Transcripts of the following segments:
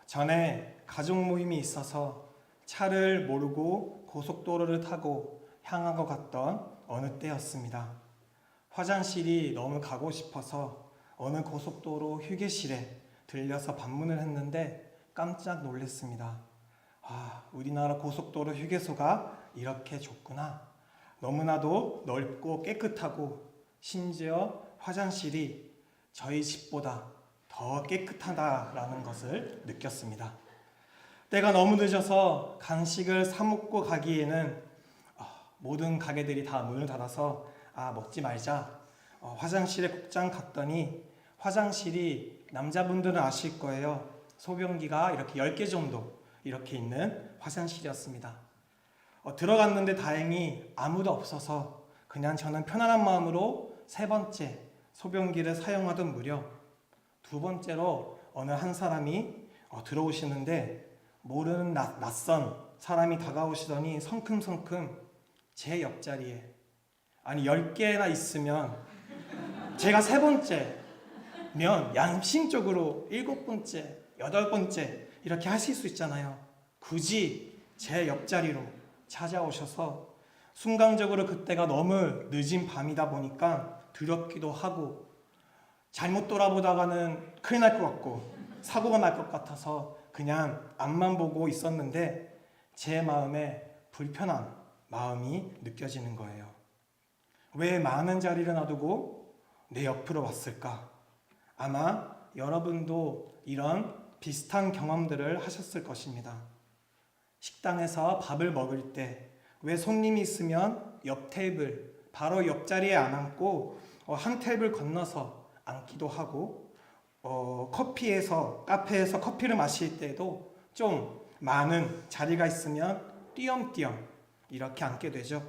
전에 가족 모임이 있어서 차를 모르고 고속도로를 타고 향하고 갔던 어느 때였습니다. 화장실이 너무 가고 싶어서 어느 고속도로 휴게실에 들려서 방문을 했는데 깜짝 놀랐습니다. 우리나라 고속도로 휴게소가 이렇게 좁구나. 너무나도 넓고 깨끗하고 심지어 화장실이 저희 집보다 더 깨끗하다라는 것을 느꼈습니다. 때가 너무 늦어서 간식을 사 먹고 가기에는 모든 가게들이 다 문을 닫아서 먹지 말자. 화장실에 곧장 갔더니 화장실이 남자분들은 아실 거예요. 소변기가 이렇게 10개 정도 이렇게 있는 화장실이었습니다. 들어갔는데 다행히 아무도 없어서 그냥 저는 편안한 마음으로 세 번째 소변기를 사용하던 무렵 두 번째로 어느 한 사람이 들어오시는데 모르는 낯선 사람이 다가오시더니 성큼성큼 제 옆자리에 10개나 있으면 제가 세 번째면 양심적으로 7번째, 8번째 이렇게 하실 수 있잖아요. 굳이 제 옆자리로 찾아오셔서 순간적으로 그때가 너무 늦은 밤이다 보니까 두렵기도 하고 잘못 돌아보다가는 큰일 날 것 같고 사고가 날 것 같아서 그냥 앞만 보고 있었는데 제 마음에 불편한 마음이 느껴지는 거예요. 왜 많은 자리를 놔두고 내 옆으로 왔을까? 아마 여러분도 이런 비슷한 경험들을 하셨을 것입니다. 식당에서 밥을 먹을 때 왜 손님이 있으면 옆 테이블, 바로 옆자리에 안 앉고 한 테이블 건너서 앉기도 하고 카페에서 커피를 마실 때도 좀 많은 자리가 있으면 띄엄띄엄 이렇게 앉게 되죠.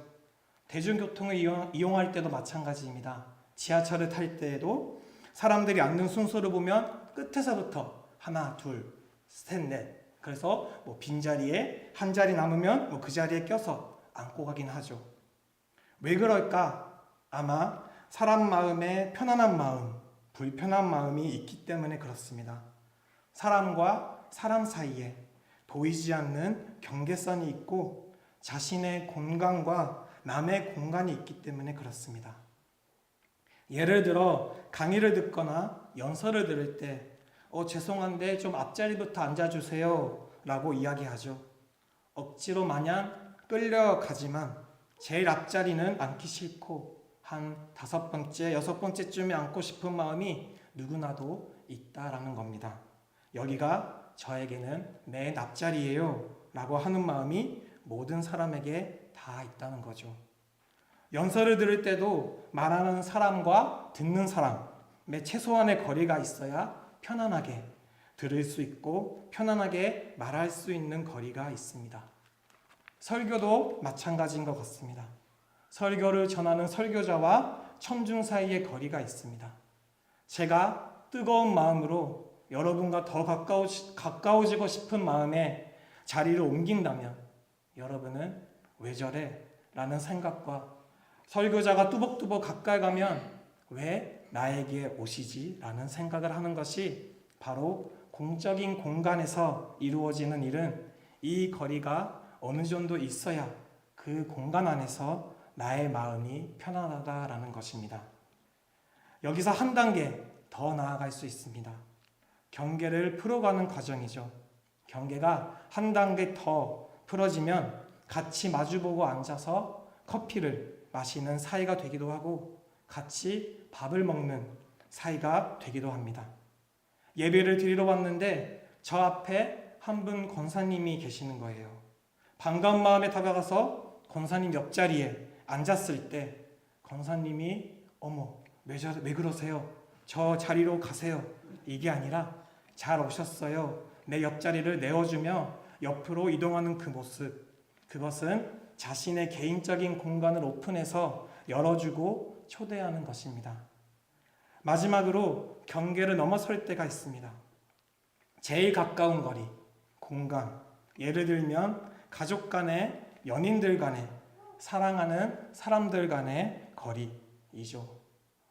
대중교통을 이용할 때도 마찬가지입니다. 지하철을 탈 때에도 사람들이 앉는 순서를 보면 끝에서부터 하나, 둘, 셋, 넷. 그래서 빈자리에 한 자리 남으면 그 자리에 껴서 앉고 가긴 하죠. 왜 그럴까? 아마 사람 마음에 편안한 마음, 불편한 마음이 있기 때문에 그렇습니다. 사람과 사람 사이에 보이지 않는 경계선이 있고 자신의 공간과 남의 공간이 있기 때문에 그렇습니다. 예를 들어 강의를 듣거나 연설을 들을 때 죄송한데 좀 앞자리부터 앉아주세요 라고 이야기하죠. 억지로 마냥 끌려가지만 제일 앞자리는 앉기 싫고 한 5번째, 6번째쯤에 앉고 싶은 마음이 누구나도 있다라는 겁니다. 여기가 저에게는 맨 앞자리예요 라고 하는 마음이 모든 사람에게 다 있다는 거죠. 연설을 들을 때도 말하는 사람과 듣는 사람의 최소한의 거리가 있어야 편안하게 들을 수 있고 편안하게 말할 수 있는 거리가 있습니다. 설교도 마찬가지인 것 같습니다. 설교를 전하는 설교자와 청중 사이의 거리가 있습니다. 제가 뜨거운 마음으로 여러분과 더 가까워지고 싶은 마음에 자리를 옮긴다면 여러분은 왜 저래? 라는 생각과 설교자가 뚜벅뚜벅 가까이 가면 왜 나에게 오시지? 라는 생각을 하는 것이 바로 공적인 공간에서 이루어지는 일은 이 거리가 어느 정도 있어야 그 공간 안에서 나의 마음이 편안하다라는 것입니다. 여기서 한 단계 더 나아갈 수 있습니다. 경계를 풀어가는 과정이죠. 경계가 한 단계 더 풀어지면 같이 마주보고 앉아서 커피를 마시는 사이가 되기도 하고 같이 밥을 먹는 사이가 되기도 합니다. 예배를 드리러 왔는데 저 앞에 한 분 권사님이 계시는 거예요. 반가운 마음에 다가가서 권사님 옆자리에 앉았을 때 권사님이 왜 그러세요? 저 자리로 가세요. 이게 아니라 잘 오셨어요. 내 옆자리를 내어주며 옆으로 이동하는 그 모습, 그것은 자신의 개인적인 공간을 오픈해서 열어주고 초대하는 것입니다. 마지막으로 경계를 넘어설 때가 있습니다. 제일 가까운 거리, 공간, 예를 들면 가족 간의, 연인들 간의, 사랑하는 사람들 간의 거리이죠.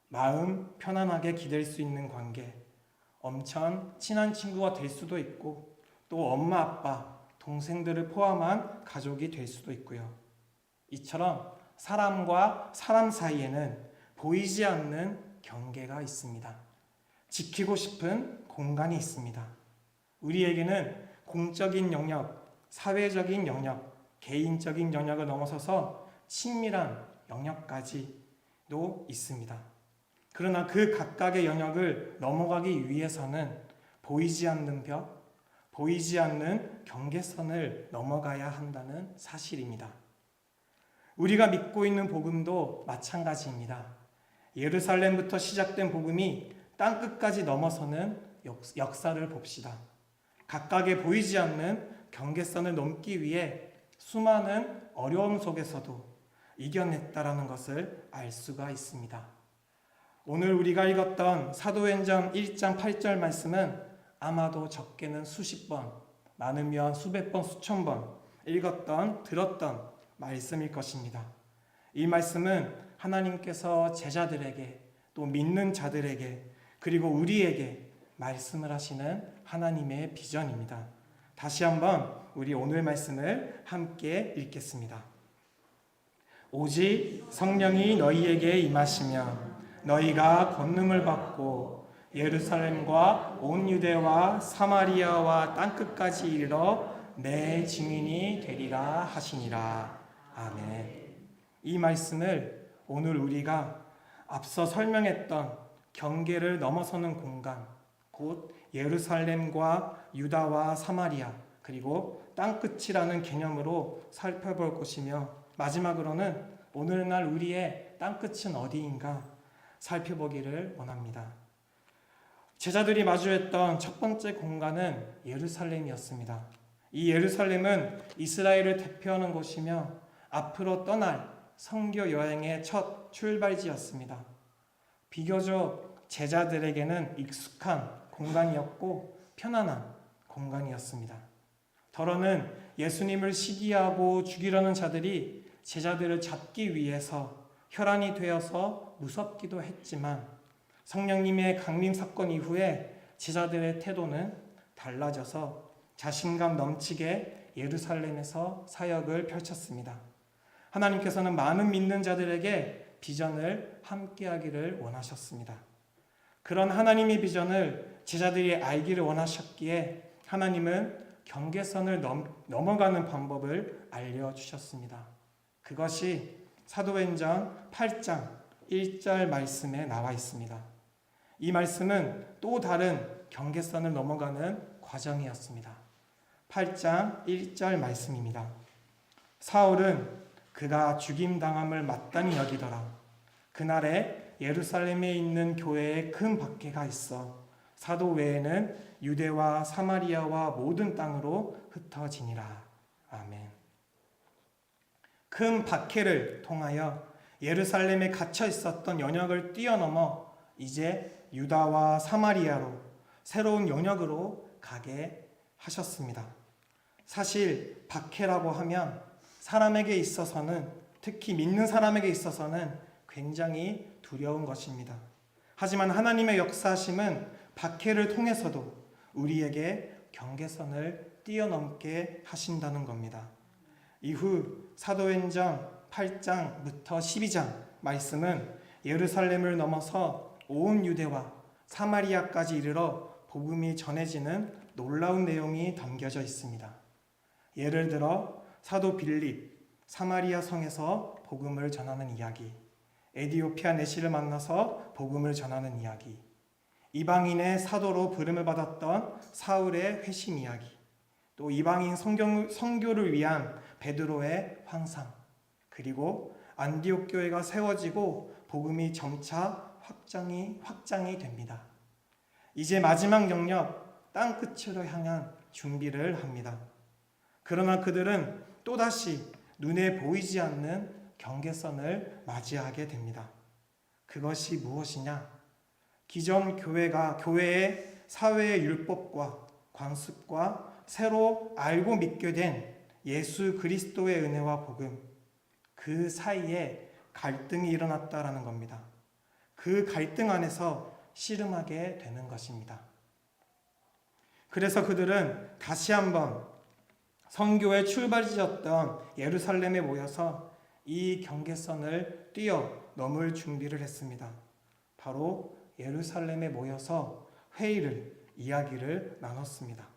마음 편안하게 기댈 수 있는 관계, 엄청 친한 친구가 될 수도 있고 또 엄마, 아빠, 동생들을 포함한 가족이 될 수도 있고요. 이처럼 사람과 사람 사이에는 보이지 않는 경계가 있습니다. 지키고 싶은 공간이 있습니다. 우리에게는 공적인 영역, 사회적인 영역, 개인적인 영역을 넘어서서 친밀한 영역까지도 있습니다. 그러나 그 각각의 영역을 넘어가기 위해서는 보이지 않는 벽, 보이지 않는 경계선을 넘어가야 한다는 사실입니다. 우리가 믿고 있는 복음도 마찬가지입니다. 예루살렘부터 시작된 복음이 땅끝까지 넘어서는 역사를 봅시다. 각각의 보이지 않는 경계선을 넘기 위해 수많은 어려움 속에서도 이겨냈다라는 것을 알 수가 있습니다. 오늘 우리가 읽었던 사도행전 1장 8절 말씀은 아마도 적게는 수십 번, 많으면 수백 번, 수천 번 읽었던, 들었던 말씀일 것입니다. 이 말씀은 하나님께서 제자들에게 또 믿는 자들에게 그리고 우리에게 말씀을 하시는 하나님의 비전입니다. 다시 한번 우리 오늘 말씀을 함께 읽겠습니다. 오직 성령이 너희에게 임하시면 너희가 권능을 받고 예루살렘과 온 유대와 사마리아와 땅끝까지 이르러 내 증인이 되리라 하시니라. 아멘. 이 말씀을 오늘 우리가 앞서 설명했던 경계를 넘어서는 공간, 곧 예루살렘과 유다와 사마리아 그리고 땅끝이라는 개념으로 살펴볼 것이며 마지막으로는 오늘날 우리의 땅끝은 어디인가 살펴보기를 원합니다. 제자들이 마주했던 첫 번째 공간은 예루살렘이었습니다. 이 예루살렘은 이스라엘을 대표하는 곳이며 앞으로 떠날 선교 여행의 첫 출발지였습니다. 비교적 제자들에게는 익숙한 공간이었고 편안한 공간이었습니다. 더러는 예수님을 시기하고 죽이려는 자들이 제자들을 잡기 위해서 혈안이 되어서 무섭기도 했지만 성령님의 강림 사건 이후에 제자들의 태도는 달라져서 자신감 넘치게 예루살렘에서 사역을 펼쳤습니다. 하나님께서는 많은 믿는 자들에게 비전을 함께하기를 원하셨습니다. 그런 하나님의 비전을 제자들이 알기를 원하셨기에 하나님은 경계선을 넘어가는 방법을 알려주셨습니다. 그것이 사도행전 8장 1절 말씀에 나와 있습니다. 이 말씀은 또 다른 경계선을 넘어가는 과정이었습니다. 8장 1절 말씀입니다. 사울은 그가 죽임당함을 마땅히 여기더라. 그날에 예루살렘에 있는 교회에 큰 박해가 있어 사도 외에는 유대와 사마리아와 모든 땅으로 흩어지니라. 아멘. 큰 박해를 통하여 예루살렘에 갇혀 있었던 영역을 뛰어넘어 이제 유다와 사마리아로 새로운 영역으로 가게 하셨습니다. 사실 박해라고 하면 사람에게 있어서는 특히 믿는 사람에게 있어서는 굉장히 두려운 것입니다. 하지만 하나님의 역사하심은 박해를 통해서도 우리에게 경계선을 뛰어넘게 하신다는 겁니다. 이후 사도행전 8장부터 12장 말씀은 예루살렘을 넘어서 온 유대와 사마리아까지 이르러 복음이 전해지는 놀라운 내용이 담겨져 있습니다. 예를 들어 사도 빌립 사마리아 성에서 복음을 전하는 이야기, 에디오피아 내시를 만나서 복음을 전하는 이야기, 이방인의 사도로 부름을 받았던 사울의 회심 이야기, 또 이방인 선교를 위한 베드로의 환상, 그리고 안디옥 교회가 세워지고 복음이 점차 확장이 됩니다. 이제 마지막 영역 땅끝으로 향한 준비를 합니다. 그러나 그들은 또다시 눈에 보이지 않는 경계선을 맞이하게 됩니다. 그것이 무엇이냐? 기존 교회의 사회의 율법과 관습과 새로 알고 믿게 된 예수 그리스도의 은혜와 복음, 그 사이에 갈등이 일어났다라는 겁니다. 그 갈등 안에서 씨름하게 되는 것입니다. 그래서 그들은 다시 한번 선교의 출발지였던 예루살렘에 모여서 이 경계선을 뛰어넘을 준비를 했습니다. 바로 예루살렘에 모여서 이야기를 나눴습니다.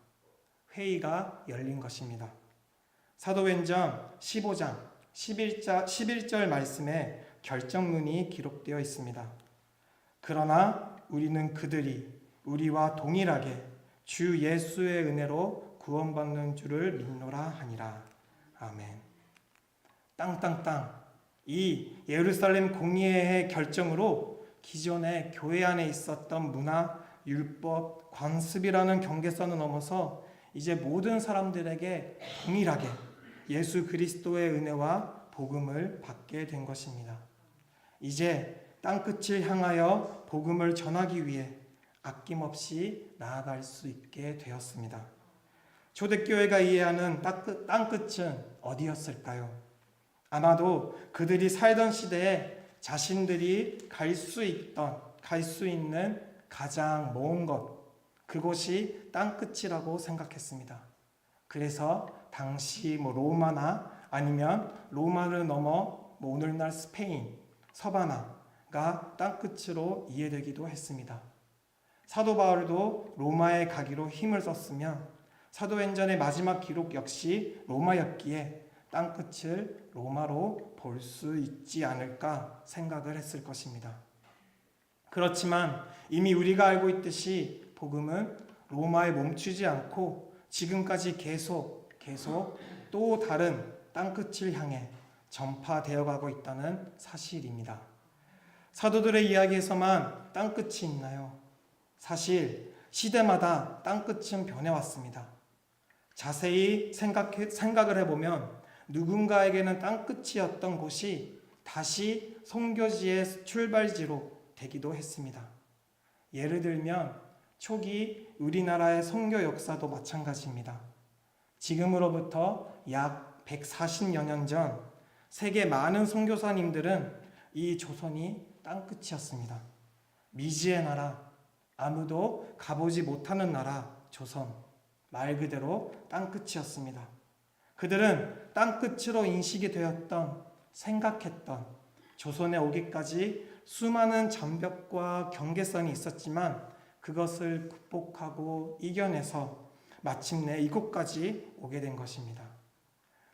회의가 열린 것입니다. 사도행전 15장 11절 말씀에 결정문이 기록되어 있습니다. 그러나 우리는 그들이 우리와 동일하게 주 예수의 은혜로 구원받는 줄을 믿노라 하니라. 아멘. 땅땅땅. 이 예루살렘 공의회의 결정으로 기존의 교회 안에 있었던 문화, 율법, 관습이라는 경계선을 넘어서 이제 모든 사람들에게 동일하게 예수 그리스도의 은혜와 복음을 받게 된 것입니다. 이제 땅끝을 향하여 복음을 전하기 위해 아낌없이 나아갈 수 있게 되었습니다. 초대교회가 이해하는 땅끝은 어디였을까요? 아마도 그들이 살던 시대에 자신들이 갈 수 있는 가장 먼 곳, 그곳이 땅끝이라고 생각했습니다. 그래서 당시 로마나 아니면 로마를 넘어 오늘날 스페인, 서바나가 땅끝으로 이해되기도 했습니다. 사도 바울도 로마에 가기로 힘을 썼으며 사도행전의 마지막 기록 역시 로마였기에 땅끝을 로마로 볼 수 있지 않을까 생각을 했을 것입니다. 그렇지만 이미 우리가 알고 있듯이 복음은 로마에 멈추지 않고 지금까지 계속 또 다른 땅끝을 향해 전파되어 가고 있다는 사실입니다. 사도들의 이야기에서만 땅끝이 있나요? 사실 시대마다 땅끝은 변해왔습니다. 자세히 생각을 해보면 누군가에게는 땅끝이었던 곳이 다시 선교지의 출발지로 되기도 했습니다. 예를 들면 초기 우리나라의 선교 역사도 마찬가지입니다. 지금으로부터 약 140여 년 전 세계 많은 선교사님들은 이 조선이 땅끝이었습니다. 미지의 나라, 아무도 가보지 못하는 나라 조선, 말 그대로 땅끝이었습니다. 그들은 땅끝으로 인식이 되었던, 생각했던 조선에 오기까지 수많은 장벽과 경계선이 있었지만 그것을 극복하고 이겨내서 마침내 이곳까지 오게 된 것입니다.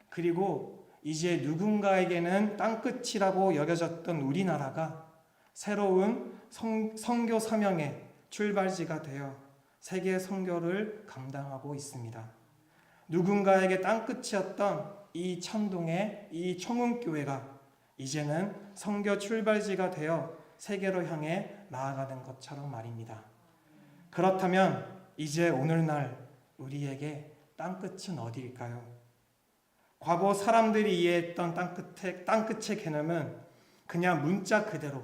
그리고 이제 누군가에게는 땅끝이라고 여겨졌던 우리나라가 새로운 선교 사명의 출발지가 되어 세계 선교를 감당하고 있습니다. 누군가에게 땅끝이었던 이 천동의 이 청운교회가 이제는 선교 출발지가 되어 세계로 향해 나아가는 것처럼 말입니다. 그렇다면 이제 오늘날 우리에게 땅끝은 어디일까요? 과거 사람들이 이해했던 땅끝의 개념은 그냥 문자 그대로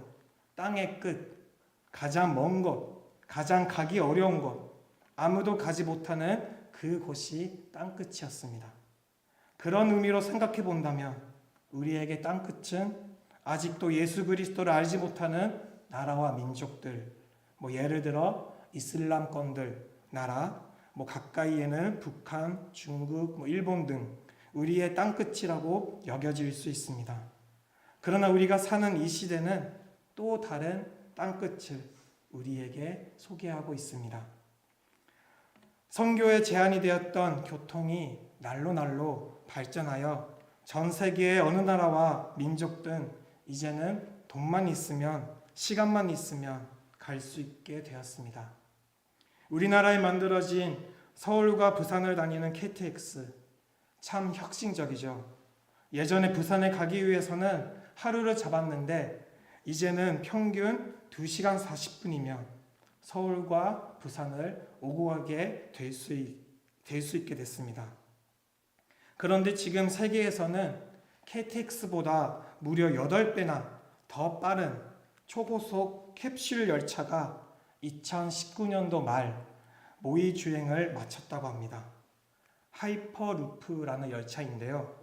땅의 끝, 가장 먼 곳, 가장 가기 어려운 곳, 아무도 가지 못하는 그곳이 땅끝이었습니다. 그런 의미로 생각해 본다면 우리에게 땅끝은 아직도 예수 그리스도를 알지 못하는 나라와 민족들, 예를 들어 이슬람권들 나라, 가까이에는 북한, 중국, 일본 등 우리의 땅끝이라고 여겨질 수 있습니다. 그러나 우리가 사는 이 시대는 또 다른 땅끝을 우리에게 소개하고 있습니다. 선교에 제한이 되었던 교통이 날로 발전하여 전 세계의 어느 나라와 민족든 이제는 돈만 있으면, 시간만 있으면 갈 수 있게 되었습니다. 우리나라에 만들어진 서울과 부산을 다니는 KTX, 참 혁신적이죠. 예전에 부산에 가기 위해서는 하루를 잡았는데 이제는 평균 2시간 40분이면 서울과 부산을 오고 가게 될 수 있게 됐습니다. 그런데 지금 세계에서는 KTX보다 무려 8배나 더 빠른 초고속 캡슐 열차가 2019년도 말 모의 주행을 마쳤다고 합니다. 하이퍼루프라는 열차인데요.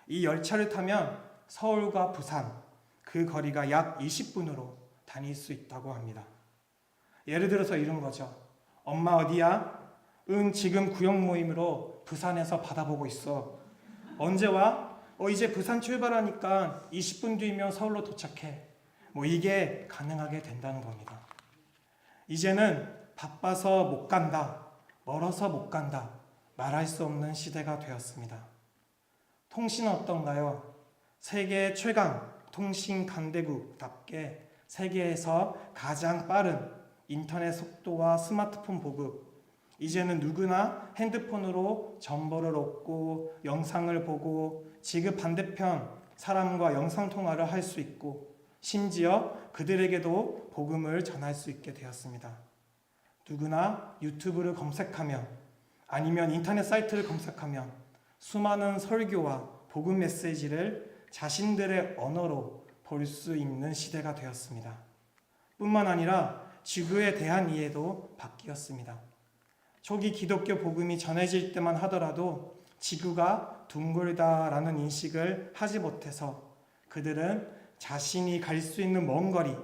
이 열차를 타면 서울과 부산 그 거리가 약 20분으로 다닐 수 있다고 합니다. 예를 들어서 이런 거죠. 엄마 어디야? 지금 구역 모임으로 부산에서 받아보고 있어. 언제 와? 이제 부산 출발하니까 20분 뒤면 서울로 도착해. 이게 가능하게 된다는 겁니다. 이제는 바빠서 못 간다, 멀어서 못 간다 말할 수 없는 시대가 되었습니다. 통신은 어떤가요? 세계 최강 통신 강대국답게 세계에서 가장 빠른 인터넷 속도와 스마트폰 보급, 이제는 누구나 핸드폰으로 정보를 얻고 영상을 보고 지구 반대편 사람과 영상통화를 할 수 있고 심지어 그들에게도 복음을 전할 수 있게 되었습니다. 누구나 유튜브를 검색하면 아니면 인터넷 사이트를 검색하면 수많은 설교와 복음 메시지를 자신들의 언어로 볼 수 있는 시대가 되었습니다. 뿐만 아니라 지구에 대한 이해도 바뀌었습니다. 초기 기독교 복음이 전해질 때만 하더라도 지구가 둥글다라는 인식을 하지 못해서 그들은 자신이 갈 수 있는 먼 거리,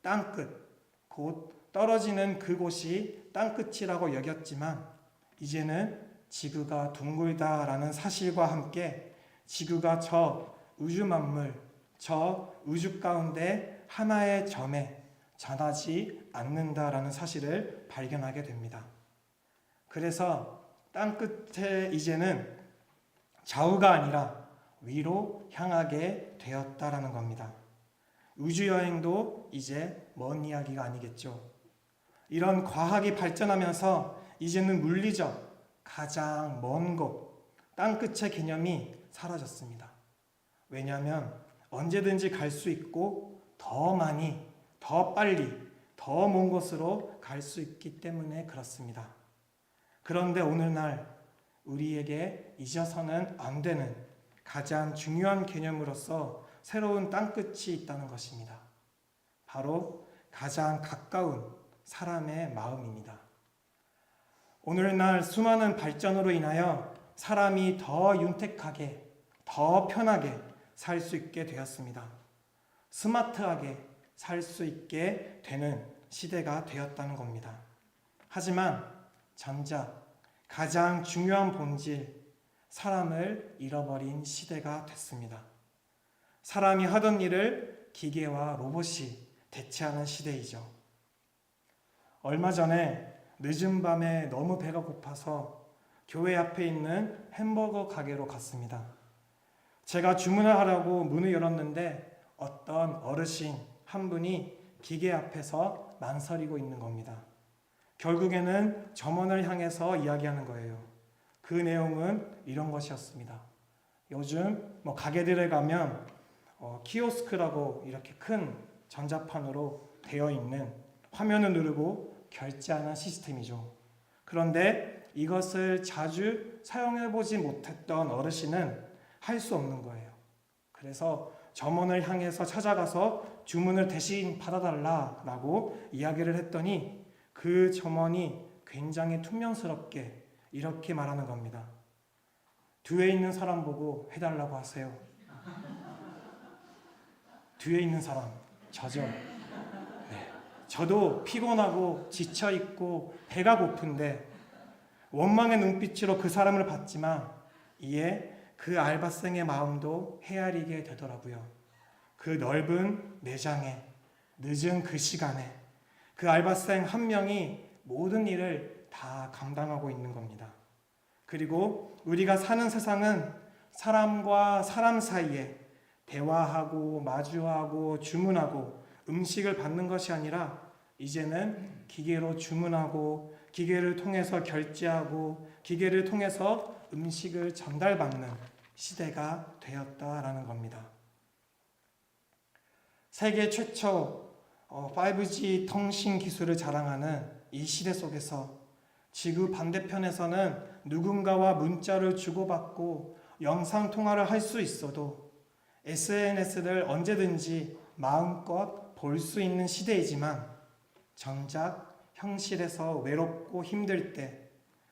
땅끝, 곧 떨어지는 그곳이 땅끝이라고 여겼지만 이제는 지구가 둥글다라는 사실과 함께 지구가 저 우주 만물, 저 우주 가운데 하나의 점에 전하지 않는다라는 사실을 발견하게 됩니다. 그래서 땅끝에 이제는 좌우가 아니라 위로 향하게 되었다라는 겁니다. 우주여행도 이제 먼 이야기가 아니겠죠. 이런 과학이 발전하면서 이제는 물리적 가장 먼 곳, 땅끝의 개념이 사라졌습니다. 왜냐하면 언제든지 갈 수 있고 더 많이, 더 빨리, 더 먼 곳으로 갈 수 있기 때문에 그렇습니다. 그런데 오늘날 우리에게 잊어서는 안 되는 가장 중요한 개념으로서 새로운 땅끝이 있다는 것입니다. 바로 가장 가까운 사람의 마음입니다. 오늘날 수많은 발전으로 인하여 사람이 더 윤택하게, 더 편하게 살 수 있게 되었습니다. 스마트하게 살 수 있게 되는 시대가 되었다는 겁니다. 하지만 정작 가장 중요한 본질, 사람을 잃어버린 시대가 됐습니다. 사람이 하던 일을 기계와 로봇이 대체하는 시대이죠. 얼마 전에 늦은 밤에 너무 배가 고파서 교회 앞에 있는 햄버거 가게로 갔습니다. 제가 주문을 하려고 문을 열었는데 어떤 어르신 한 분이 기계 앞에서 망설이고 있는 겁니다. 결국에는 점원을 향해서 이야기하는 거예요. 그 내용은 이런 것이었습니다. 요즘 가게들에 가면 키오스크라고 이렇게 큰 전자판으로 되어 있는 화면을 누르고 결제하는 시스템이죠. 그런데 이것을 자주 사용해보지 못했던 어르신은 할 수 없는 거예요. 그래서 점원을 향해서 찾아가서 주문을 대신 받아달라고 이야기를 했더니 그 점원이 굉장히 퉁명스럽게 이렇게 말하는 겁니다. 뒤에 있는 사람 보고 해달라고 하세요. 뒤에 있는 사람, 저죠. 네. 저도 피곤하고 지쳐있고 배가 고픈데 원망의 눈빛으로 그 사람을 봤지만 이에 그 알바생의 마음도 헤아리게 되더라고요. 그 넓은 매장에 늦은 그 시간에 그 알바생 한 명이 모든 일을 다 감당하고 있는 겁니다. 그리고 우리가 사는 세상은 사람과 사람 사이에 대화하고 마주하고 주문하고 음식을 받는 것이 아니라 이제는 기계로 주문하고 기계를 통해서 결제하고 기계를 통해서 음식을 전달받는 시대가 되었다라는 겁니다. 세계 최초 5G 통신 기술을 자랑하는 이 시대 속에서 지구 반대편에서는 누군가와 문자를 주고받고 영상통화를 할 수 있어도 SNS를 언제든지 마음껏 볼 수 있는 시대이지만 정작 현실에서 외롭고 힘들 때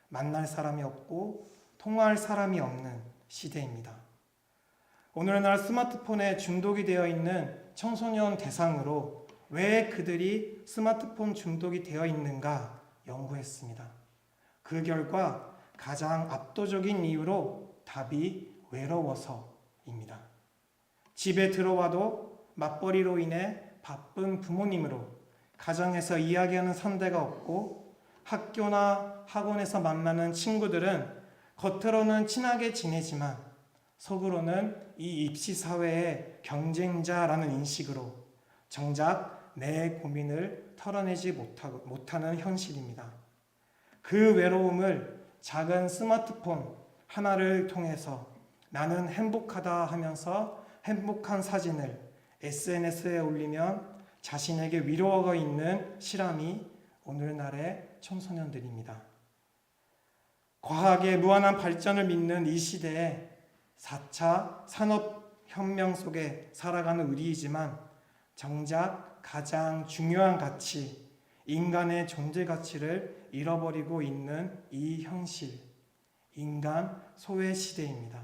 만날 사람이 없고 통화할 사람이 없는 시대입니다. 오늘날 스마트폰에 중독이 되어 있는 청소년 대상으로 왜 그들이 스마트폰 중독이 되어 있는가 연구했습니다. 그 결과 가장 압도적인 이유로 답이 외로워서입니다. 집에 들어와도 맞벌이로 인해 바쁜 부모님으로 가정에서 이야기하는 상대가 없고, 학교나 학원에서 만나는 친구들은 겉으로는 친하게 지내지만 속으로는 이 입시사회의 경쟁자라는 인식으로 정작 내 고민을 털어내지 못하는 현실입니다. 그 외로움을 작은 스마트폰 하나를 통해서 나는 행복하다 하면서 행복한 사진을 SNS에 올리면 자신에게 위로가 있는 실함이 오늘날의 청소년들입니다. 과학의 무한한 발전을 믿는 이 시대에 4차 산업혁명 속에 살아가는 우리이지만 정작 가장 중요한 가치, 인간의 존재 가치를 잃어버리고 있는 이 현실, 인간 소외 시대입니다.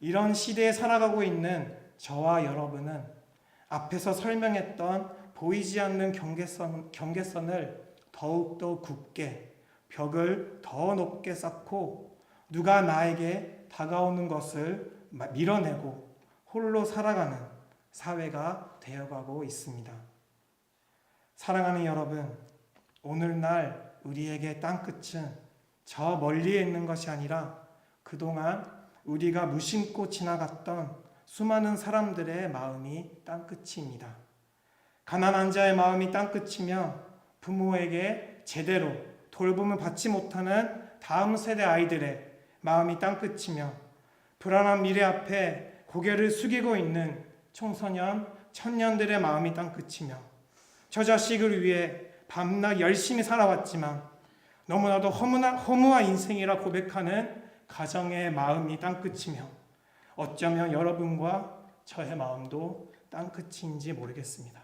이런 시대에 살아가고 있는 저와 여러분은 앞에서 설명했던 보이지 않는 경계선을 더욱더 굳게, 벽을 더 높게 쌓고 누가 나에게 다가오는 것을 밀어내고 홀로 살아가는 사회가 되어가고 있습니다. 사랑하는 여러분, 오늘날 우리에게 땅끝은 저 멀리에 있는 것이 아니라 그동안 우리가 무심코 지나갔던 수많은 사람들의 마음이 땅끝입니다. 가난한 자의 마음이 땅끝이며 부모에게 제대로 돌봄을 받지 못하는 다음 세대 아이들의 마음이 땅끝이며 불안한 미래 앞에 고개를 숙이고 있는 청소년, 청년들의 마음이 땅끝이며 저 자식을 위해 밤낮 열심히 살아왔지만 너무나도 허무한 인생이라 고백하는 가정의 마음이 땅끝이며 어쩌면 여러분과 저의 마음도 땅끝인지 모르겠습니다.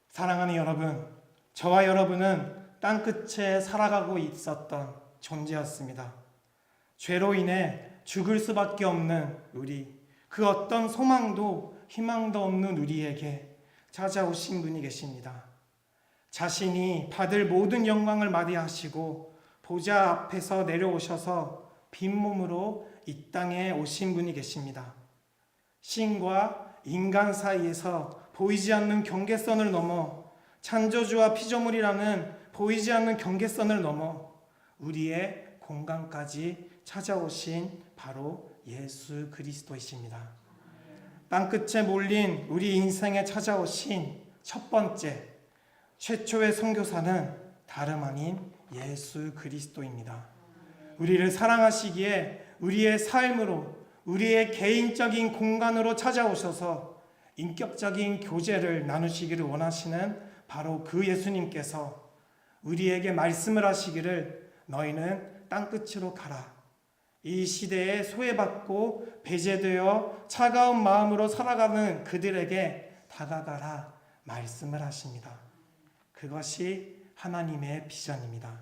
사랑하는 여러분, 저와 여러분은 땅끝에 살아가고 있었던 존재였습니다. 죄로 인해 죽을 수밖에 없는 우리, 그 어떤 소망도 희망도 없는 우리에게 찾아오신 분이 계십니다. 자신이 받을 모든 영광을 맞이하시고 보좌 앞에서 내려오셔서 빈몸으로 이 땅에 오신 분이 계십니다. 신과 인간 사이에서 보이지 않는 경계선을 넘어 창조주와 피조물이라는 보이지 않는 경계선을 넘어 우리의 공간까지 찾아오신 바로 예수 그리스도이십니다. 땅끝에 몰린 우리 인생에 찾아오신 첫 번째, 최초의 선교사는 다름 아닌 예수 그리스도입니다. 우리를 사랑하시기에 우리의 삶으로, 우리의 개인적인 공간으로 찾아오셔서 인격적인 교제를 나누시기를 원하시는 바로 그 예수님께서 우리에게 말씀을 하시기를 너희는 땅끝으로 가라. 이 시대에 소외받고 배제되어 차가운 마음으로 살아가는 그들에게 다가가라 말씀을 하십니다. 그것이 하나님의 비전입니다.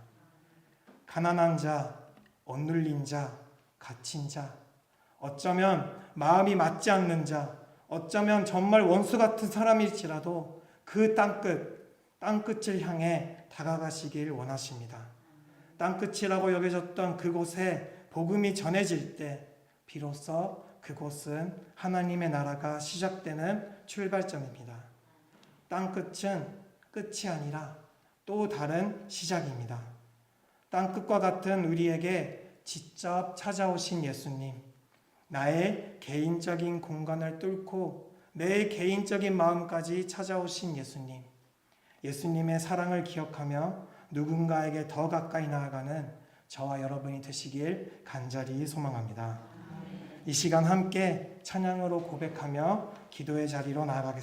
가난한 자, 억눌린 자, 갇힌 자, 어쩌면 마음이 맞지 않는 자, 어쩌면 정말 원수 같은 사람일지라도 그 땅끝을 향해 다가가시길 원하십니다. 땅끝이라고 여겨졌던 그곳에 복음이 전해질 때 비로소 그곳은 하나님의 나라가 시작되는 출발점입니다. 땅끝은 끝이 아니라 또 다른 시작입니다. 땅끝과 같은 우리에게 직접 찾아오신 예수님, 나의 개인적인 공간을 뚫고 내 개인적인 마음까지 찾아오신 예수님, 예수님의 사랑을 기억하며 누군가에게 더 가까이 나아가는 저와 여러분이 되시길 간절히 소망합니다. 이 시간 함께 찬양으로 고백하며 기도의 자리로 나아가겠습니다.